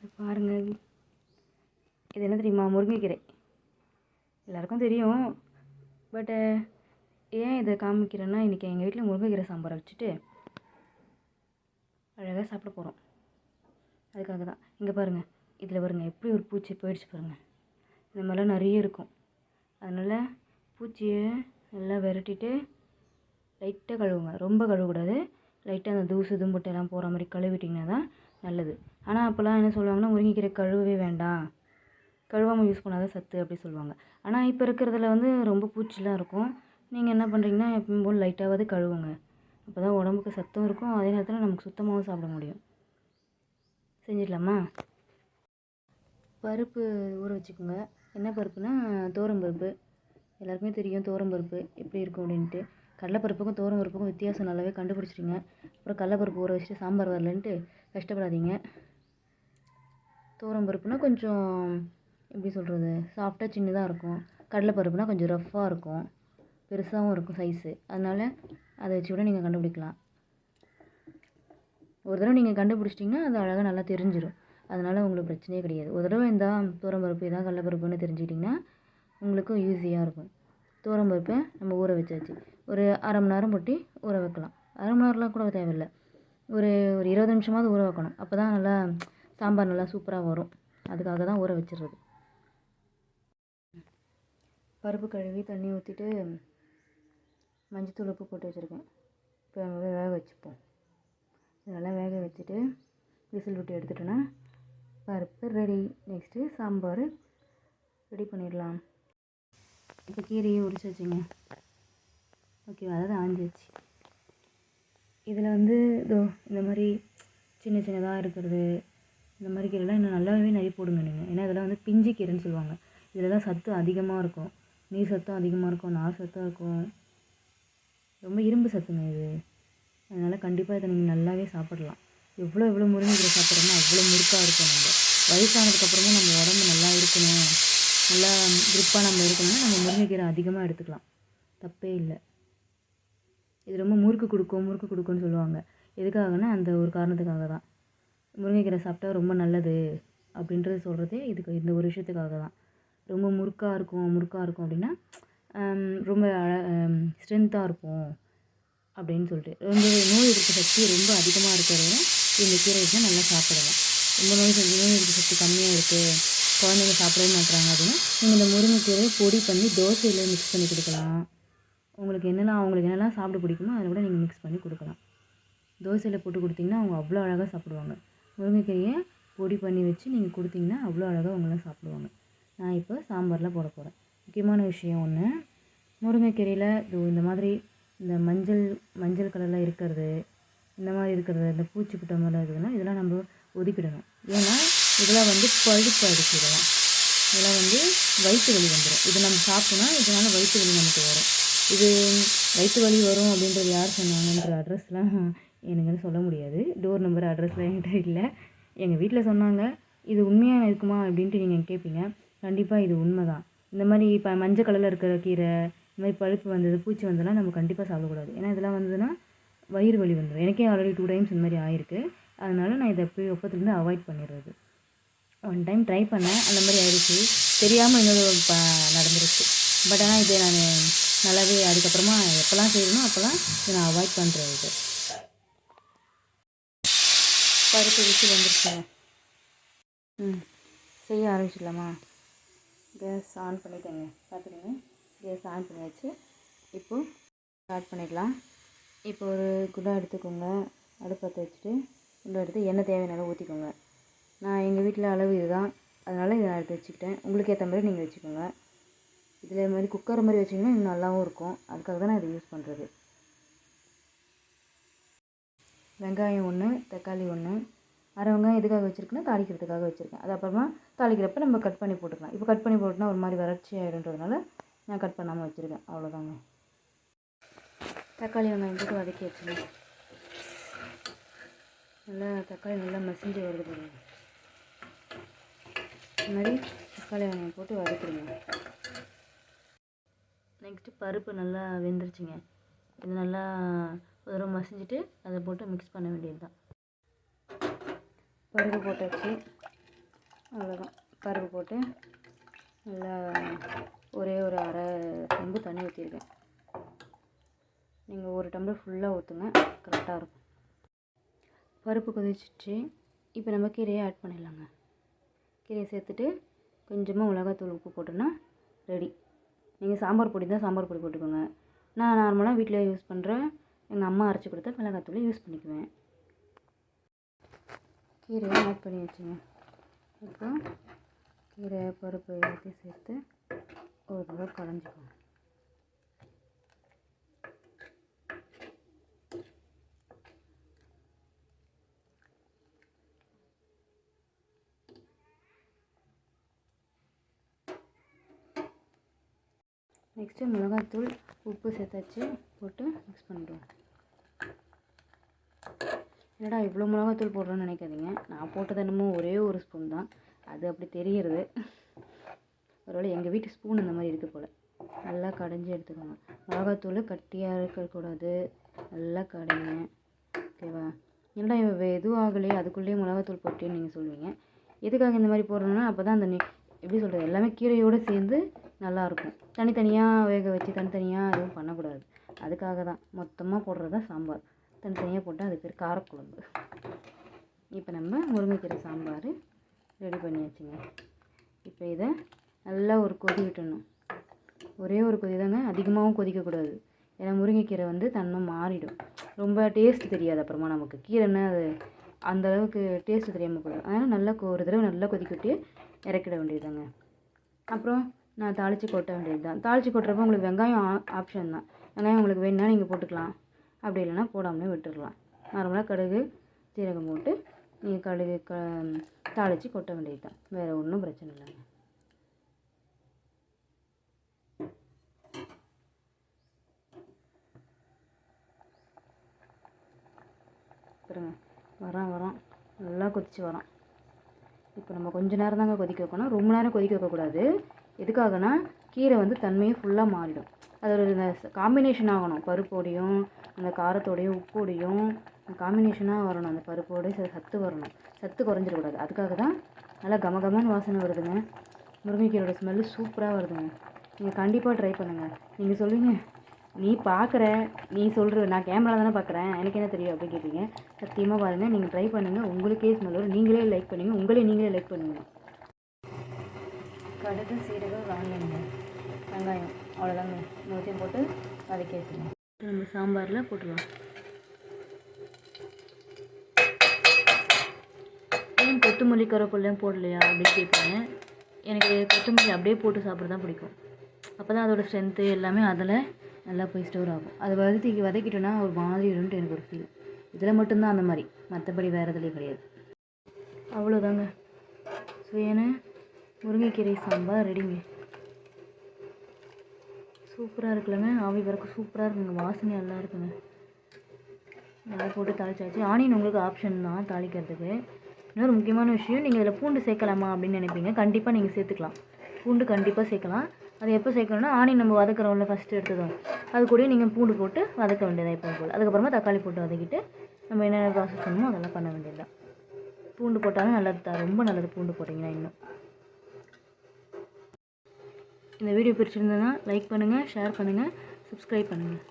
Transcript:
பாருங்கள், இது என்ன தெரியுமா? முருங்கைக்கீரை. எல்லாருக்கும் தெரியும். பட்டு ஏன் இதை காமிக்கிறேன்னா, இன்றைக்கி எங்கள் வீட்டில் முருங்கைக்கீரை சாம்பார் வச்சுட்டு அழகாக சாப்பிட போகிறோம். அதுக்காக தான். இங்கே பாருங்கள், இதில் பாருங்கள் எப்படி ஒரு பூச்சி போயிடுச்சு பாருங்கள். இந்த மாதிரிலாம் நிறைய இருக்கும். அதனால் பூச்சியை நல்லா விரட்டிட்டு லைட்டாக கழுவுங்க. ரொம்ப கழுவக்கூடாது. லைட்டாக அந்த தூசு தும்புட்டெல்லாம் போகிற மாதிரி கழுவிட்டிங்கன்னா தான் நல்லது. ஆனால் அப்போல்லாம் என்ன சொல்லுவாங்கன்னா, முருங்கைக்கீரை கழுவவே வேண்டாம், கழுவாமல் யூஸ் பண்ணாதான் சத்து அப்படி சொல்லுவாங்க. ஆனால் இப்போ இருக்கிறதுல வந்து ரொம்ப பூச்சிலாம் இருக்கும். நீங்கள் என்ன பண்ணுறீங்கன்னா, எப்பவும் போல் லைட்டாவது கழுவுங்க. அப்போ தான் உடம்புக்கு சத்தும் இருக்கும், அதே நேரத்தில் நமக்கு சுத்தமாகவும் சாப்பிட முடியும். செஞ்சிடலாமா? பருப்பு ஊற வச்சுக்கோங்க. என்ன பருப்புனா பருப்பு. எல்லாருக்குமே தெரியும் பருப்பு எப்படி இருக்கும் அப்படின்ட்டு. கடலைப்பருப்புக்கும் பருப்புக்கும் வித்தியாசம் நல்லாவே கண்டுபிடிச்சிட்டிங்க. அப்புறம் கடலைப்பருப்பு ஊற வச்சுட்டு சாம்பார் வரலன்ட்டு கஷ்டப்படாதீங்க. பருப்புனா கொஞ்சம் எப்படி சொல்கிறது, சாஃப்டாக சின்னதாக இருக்கும். கடலைப்பருப்புனா கொஞ்சம் ரஃப்பாக இருக்கும், பெருசாகவும் இருக்கும் சைஸு. அதனால் அதை வச்சு கூட நீங்கள் கண்டுபிடிக்கலாம். ஒரு தடவை நீங்கள் கண்டுபிடிச்சிட்டிங்கன்னா அது அழகாக நல்லா தெரிஞ்சிடும். அதனால் உங்களுக்கு பிரச்சனையே கிடையாது. ஒரு தடவை இந்த பருப்பு இதான் கடலைப்பருப்புன்னு தெரிஞ்சுக்கிட்டிங்கன்னா உங்களுக்கும் ஈஸியாக இருக்கும். பருப்பை நம்ம ஊற வச்சாச்சு. ஒரு அரை மணி நேரம் போட்டு ஊற வைக்கலாம். அரை மணி நேரம்லாம் கூட தேவையில்லை. ஒரு 20 நிமிஷமாவது ஊற வைக்கணும். அப்போ தான் நல்லா சாம்பார் நல்லா சூப்பராக வரும். அதுக்காக தான் ஊற வச்சிடுறது. பருப்பு கழுவி தண்ணி ஊற்றிட்டு மஞ்சத்தூள் உப்பு போட்டு வச்சுருக்கேன். இப்போ நம்ம வேக வச்சுப்போம். இதெல்லாம் வேக வச்சுட்டு விசில் விட்டு எடுத்துட்டோன்னா பருப்பு ரெடி. நெக்ஸ்ட்டு சாம்பார் ரெடி பண்ணிடலாம். இப்போ கீரையை உரிச்சு வச்சுங்க. ஓகே, அதாவது ஆஞ்சிச்சு. இதில் வந்து இந்த மாதிரி சின்ன சின்னதாக இருக்கிறது, இந்த மாதிரி கீரைலாம் இன்னும் நல்லாவே நிறைய போடுங்க நீங்கள். ஏன்னா இதெல்லாம் வந்து பிஞ்சு கீரைன்னு சொல்லுவாங்க. இதில் தான் சத்து அதிகமாக இருக்கும். நீர் சத்தும் அதிகமாக இருக்கும், நார் சத்தும் இருக்கும், ரொம்ப இரும்பு சத்துங்க இது. அதனால் கண்டிப்பாக இதை நீங்கள் நல்லாவே சாப்பிடலாம். எவ்வளோ முருங்கைக்கீரை சாப்பிட்றோமோ அவ்வளோ முறுக்காக இருக்கும். நம்ம வயசானதுக்கப்புறமும் நம்ம உடம்பு நல்லா இருக்கணும், நல்லா grip-ஆ நம்ம இருக்கணும்னா நம்ம முருங்கைக்கீரை அதிகமாக எடுத்துக்கலாம், தப்பே இல்லை. இது ரொம்ப முறுக்கு கொடுக்கும்னு சொல்லுவாங்க. எதுக்காகனா அந்த ஒரு காரணத்துக்காக தான். முருங்கைக்கீரை சாப்பிட்டா ரொம்ப நல்லது அப்படின்றது சொல்கிறதே இதுக்கு, இந்த ஒரு விஷயத்துக்காக தான். ரொம்ப முறுக்காக இருக்கும் அப்படின்னா ரொம்ப ஸ்ட்ரென்த்தாக இருக்கும் அப்படின்னு சொல்லிட்டு. ரொம்ப நோய் எதிர்ப்பு சக்தி ரொம்ப அதிகமாக இருக்கிறவங்க இந்த கீரை வச்சு நல்லா சாப்பிடலாம். ரொம்ப நோய் எதிர்ப்பு சக்தி கம்மியாக இருக்குது, குழந்தைங்க சாப்பிடவே மாட்டுறாங்க அப்படின்னா நீங்கள் இந்த முருங்கைக்கீரையை பொடி பண்ணி தோசையில் மிக்ஸ் பண்ணி கொடுக்கலாம். அவங்களுக்கு என்னெல்லாம் சாப்பிட பிடிக்குமோ அதில் கூட நீங்கள் மிக்ஸ் பண்ணி கொடுக்கலாம். தோசையில் போட்டு கொடுத்தீங்கன்னா அவங்க அவ்வளோ அழகாக சாப்பிடுவாங்க. முருங்கைக்கீரையை பொடி பண்ணி வச்சு நீங்கள் கொடுத்தீங்கன்னா அவ்வளோ அழகாக அவங்களாம் சாப்பிடுவாங்க. நான் இப்போ சாம்பாரில் போட போகிறேன். முக்கியமான விஷயம் ஒன்று, முருங்கைக்கீரையில் இந்த மாதிரி இந்த மஞ்சள் கலரில் இருக்கிறது, இந்த மாதிரி இருக்கிறது, இந்த பூச்சி புட்ட மாதிரிலாம் இருக்குதுன்னா இதெல்லாம் நம்ம ஒதுக்கிடணும். ஏன்னா இதெல்லாம் வந்து பழுப்பு அரிசி. இதெல்லாம் வந்து வயிற்று வலி வந்துடும். இது நம்ம சாப்பிட்டோன்னா இதனால் வயிற்று வலி நமக்கு வரும். இது வயிற்று வலி வரும் அப்படின்றது யார் சொன்னாங்கன்ற அட்ரஸ்லாம் எனக்கு சொல்ல முடியாது. டோர் நம்பர் அட்ரஸ்லாம் என்கிட்ட இல்லை. எங்கள் வீட்டில் சொன்னாங்க. இது உண்மையாக இருக்குமா அப்படின்ட்டு நீங்கள் கேட்பீங்க. கண்டிப்பாக இது உண்மை தான். இந்த மாதிரி இப்போ மஞ்சள் கலரில் இருக்கிற கீரை, இந்த மாதிரி பழுப்பு வந்தது, பூச்சி வந்ததெல்லாம் நம்ம கண்டிப்பாக சாப்பிடக்கூடாது. ஏன்னா இதெல்லாம் வந்ததுன்னா வயிறு வலி வந்துடும். எனக்கே ஆல்ரெடி 2 டைம்ஸ் இந்த மாதிரி ஆயிருக்கு. அதனால நான் இதை எப்போத்துலேருந்து அவாய்ட் பண்ணிடுறது. 1 டைம் ட்ரை பண்ணேன், அந்த மாதிரி ஆயிடுச்சு. தெரியாமல் இன்னொரு நடந்துருச்சு. பட் ஆனால் இதை நான் நல்லாவே அதுக்கப்புறமா எப்போல்லாம் செய்யணுமோ அப்போல்லாம் இதை நான் அவாய்ட் பண்ணுறது. இது பருப்பு விசில் வந்துருச்சுங்க. செய்ய ஆரம்பிச்சிடலாமா? கேஸ் ஆன் பண்ணிட்டேங்க. பார்த்துக்கோங்க, கேஸ் ஆன் பண்ணியாச்சு. இப்போது ஸ்டார்ட் பண்ணிடலாம். இப்போ ஒரு குண்டா எடுத்துக்கோங்க. அடுப்பு பற்ற வச்சுட்டு குண்டா எடுத்து எண்ணெய் தேவையான ஊற்றிக்கோங்க. நான் எங்கள் வீட்டில் அளவு இதுதான், அதனால் இதை நான் எடுத்து வச்சுக்கிட்டேன். உங்களுக்கு ஏற்ற மாதிரி நீங்கள் வச்சுக்கோங்க. இதில் இது மாதிரி குக்கர் மாதிரி வச்சிங்கன்னா இன்னும் நல்லாவும் இருக்கும். அதுக்காக தான் நான் இதை யூஸ் பண்ணுறது. வெங்காயம் 1, தக்காளி 1, அரை வெங்காயம் எதுக்காக வச்சுருக்கேன்னா தாளிக்கிறதுக்காக வச்சுருக்கேன். அது அப்புறமா தாளிக்கிறப்ப நம்ம கட் பண்ணி போட்டுக்கலாம். இப்போ கட் பண்ணி போட்டுனா ஒரு மாதிரி வறட்சி ஆகிடுன்றதுனால நான் கட் பண்ணாமல் வச்சுருக்கேன். அவ்வளோதாங்க. தக்காளி வெங்காயம் போட்டு வதக்கி வச்சுருக்கேன். நல்லா தக்காளி நல்லா மசிஞ்சு வருது பாருங்க. இந்த மாதிரி தக்காளி வெங்காயம் போட்டு வதக்கிடுங்க. நெக்ஸ்ட்டு பருப்பு நல்லா வெந்துருச்சுங்க. இது நல்லா ஒரு தடவை மசிஞ்சிட்டு அதை போட்டு மிக்ஸ் பண்ண வேண்டியது தான். பருப்பு போட்டாச்சு. அவ்வளோதான். பருப்பு போட்டு நல்லா ஒரே ஒரு அரை செம்பு தண்ணி ஊற்றிருக்கேன். நீங்கள் 1 டம்ளர் ஃபுல்லாக ஊற்றுங்க, கரெக்டாக இருக்கும். பருப்பு கொதிச்சிச்சு. இப்போ நம்ம கீரையை ஆட் பண்ணிடலாங்க. கீரையை சேர்த்துட்டு கொஞ்சமாக மிளகாத்தூள் உப்பு போட்டோன்னா ரெடி. நீங்கள் சாம்பார் பொடி தான் சாம்பார் பொடி போட்டுக்கோங்க. நான் நார்மலாக வீட்டில் யூஸ் பண்ணுறேன், எங்கள் அம்மா அரைச்சி கொடுத்த மிளகாத்தூளை யூஸ் பண்ணிக்குவேன். கீரையை ஆட் பண்ணி வச்சுங்க. அப்புறம் கீரை பருப்பு எல்லாத்தையும் சேர்த்து ஒரு தடவை கலஞ்சிக்கோங்க. நெக்ஸ்ட்டு மிளகாத்தூள் உப்பு சேர்த்தாச்சு, போட்டு மிக்ஸ் பண்ணிவிடுவோம். என்னடா இவ்வளோ மிளகாத்தூள் போடுறோன்னு நினைக்காதீங்க. நான் போட்டது என்னமோ ஒரே ஒரு ஸ்பூன் தான், அது அப்படி தெரிகிறது. ஒருவேளை எங்கள் வீட்டு ஸ்பூன் இந்த மாதிரி இருக்குது போல். நல்லா கடைஞ்சி எடுத்துக்கோங்க. மிளகாத்தூள் கட்டியாக இருக்கக்கூடாது, நல்லா கடைங்க. ஓகேவா? என்னடா எதுவும் ஆகலையே அதுக்குள்ளேயே மிளகாத்தூள் போட்டேன்னு நீங்கள் சொல்லுவீங்க. எதுக்காக இந்த மாதிரி போடுறோன்னா அப்போ தான் அந்த எப்படி சொல்கிறது, எல்லாமே கீரையோடு சேர்ந்து நல்லாயிருக்கும். தனித்தனியாக வேக வச்சு தனித்தனியாக எதுவும் பண்ணக்கூடாது. அதுக்காக தான் மொத்தமாக போடுறது தான் சாம்பார். தனித்தனியாக போட்டால் அது பேர் காரக்குழம்பு. இப்போ நம்ம முருங்கைக்கீரை சாம்பார் ரெடி பண்ணியாச்சுங்க. இப்போ இதை நல்லா ஒரு கொதி விட்டணும். ஒரே ஒரு கொதி தாங்க, அதிகமாகவும் கொதிக்கக்கூடாது. ஏன்னா முருங்கைக்கீரை வந்து தன்மை மாறிடும், ரொம்ப டேஸ்ட் தெரியாது. அப்புறமா நமக்கு கீரைன்னா அது அந்தளவுக்கு டேஸ்ட்டு தெரியாமல் போயிடும். அதனால் நல்லா ஒரு தடவை நல்லா கொதிக்க விட்டு இறக்கிட வேண்டியதுதாங்க. அப்புறம் நான் தாளித்து கொட்ட வேண்டியது தான். தாளித்து கொட்டுறப்போ உங்களுக்கு வெங்காயம் ஆப்ஷன் தான். வெங்காயம் உங்களுக்கு வேணுன்னா நீங்கள் போட்டுக்கலாம், அப்படி இல்லைன்னா போடாமலே விட்டுடலாம். நார்மலாக கடுகு சீரகம் போட்டு நீங்கள் கடுகு தாளித்து கொட்ட வேண்டியது தான். வேறு ஒன்றும் பிரச்சனை இல்லைங்க. பாருங்க வரான் நல்லா கொதித்து வரான். இப்போ நம்ம கொஞ்சம் நேரம் தாங்க கொதிக்க வைக்கணும், ரொம்ப நேரம் கொதிக்க வைக்கக்கூடாது. எதுக்காகனா கீரை வந்து தன்மையை ஃபுல்லாக மாறிடும். அதோட இந்த காம்பினேஷன் ஆகணும், பருப்போடையும் அந்த காரத்தோடையும் உப்போடையும் காம்பினேஷனாக வரணும். அந்த பருப்போடைய சத்து வரணும், சத்து குறைஞ்சிடக்கூடாது. அதுக்காக தான் நல்லா கமகமான வாசனை வருதுங்க. முருங்கைக்கீரோட ஸ்மெல்லு சூப்பராக வருதுங்க. நீங்கள் கண்டிப்பாக ட்ரை பண்ணுங்கள். நீங்கள் சொல்லுவீங்க, நீ பார்க்குற, நீ சொல்கிற, நான் கேமரா தானே பார்க்குறேன், எனக்கு என்ன தெரியும் அப்படி கேட்பீங்க. சத்தியமாக பாருங்கள், நீங்கள் ட்ரை பண்ணுங்கள், உங்களுக்கே ஸ்மெல் வரும். நீங்களே லைக் பண்ணுவீங்க, நீங்களே லைக் பண்ணுவீங்க. கடுகு சீரகம் வெங்காயம் அவ்வளோதாங்க. மூத்தையும் போட்டு வதக்கி வச்சுங்க. நம்ம சாம்பாரில் போட்டுருவோம். ஏன் கொத்தமல்லி கருவேப்பிலையும் போடலையா அப்படின்னு கேட்பீங்க. எனக்கு கொத்தமல்லி அப்படியே போட்டு சாப்பிட்றது தான் பிடிக்கும். அப்போ தான் அதோடய ஸ்ட்ரென்த்து எல்லாமே அதில் நல்லா போய் ஸ்டோர் ஆகும். அதை வதக்கிட்டோன்னா ஒரு மாதிரி இருக்குன்ட்டு எனக்கு ஒரு ஃபீல். இதில் மட்டும்தான் அந்த மாதிரி, மற்றபடி வேறு எதுலேயும் கிடையாது. அவ்வளோதாங்க, சுவையான முருங்கைக்கீரை சாம்பார் ரெடிங்க. சூப்பராக இருக்குல்லங்க, ஆவி பறக்க சூப்பராக இருக்குங்க, வாசனை நல்லா இருக்குங்க. நல்லா போட்டு தாளிச்சாச்சு. ஆனியன் உங்களுக்கு ஆப்ஷன் தான் தாளிக்கிறதுக்கு. இன்னொரு முக்கியமான விஷயம், நீங்கள் இதில் பூண்டு சேர்க்கலாமா அப்படின்னு நினைப்பீங்க. கண்டிப்பாக நீங்கள் சேர்த்துக்கலாம், பூண்டு கண்டிப்பாக சேர்க்கலாம். அது எப்போ சேர்க்கணும்னா ஆனியன் நம்ம வதக்குறோம்ல ஃபஸ்ட்டு எடுத்ததும், அது கூட நீங்கள் பூண்டு போட்டு வதக்க வேண்டியதாக எப்போ போல். அதுக்கப்புறமா தக்காளி போட்டு வதக்கிட்டு நம்ம என்னென்ன ப்ராசஸ் பண்ணணுமோ அதெல்லாம் பண்ண வேண்டியது தான். பூண்டு போட்டாலும் நல்லது தான், ரொம்ப நல்லது பூண்டு போட்டிங்கன்னா. இன்னும் இந்த வீடியோ பிடிச்சிருந்ததுன்னா லைக் பண்ணுங்கள், ஷேர் பண்ணுங்கள், சப்ஸ்கிரைப் பண்ணுங்கள்.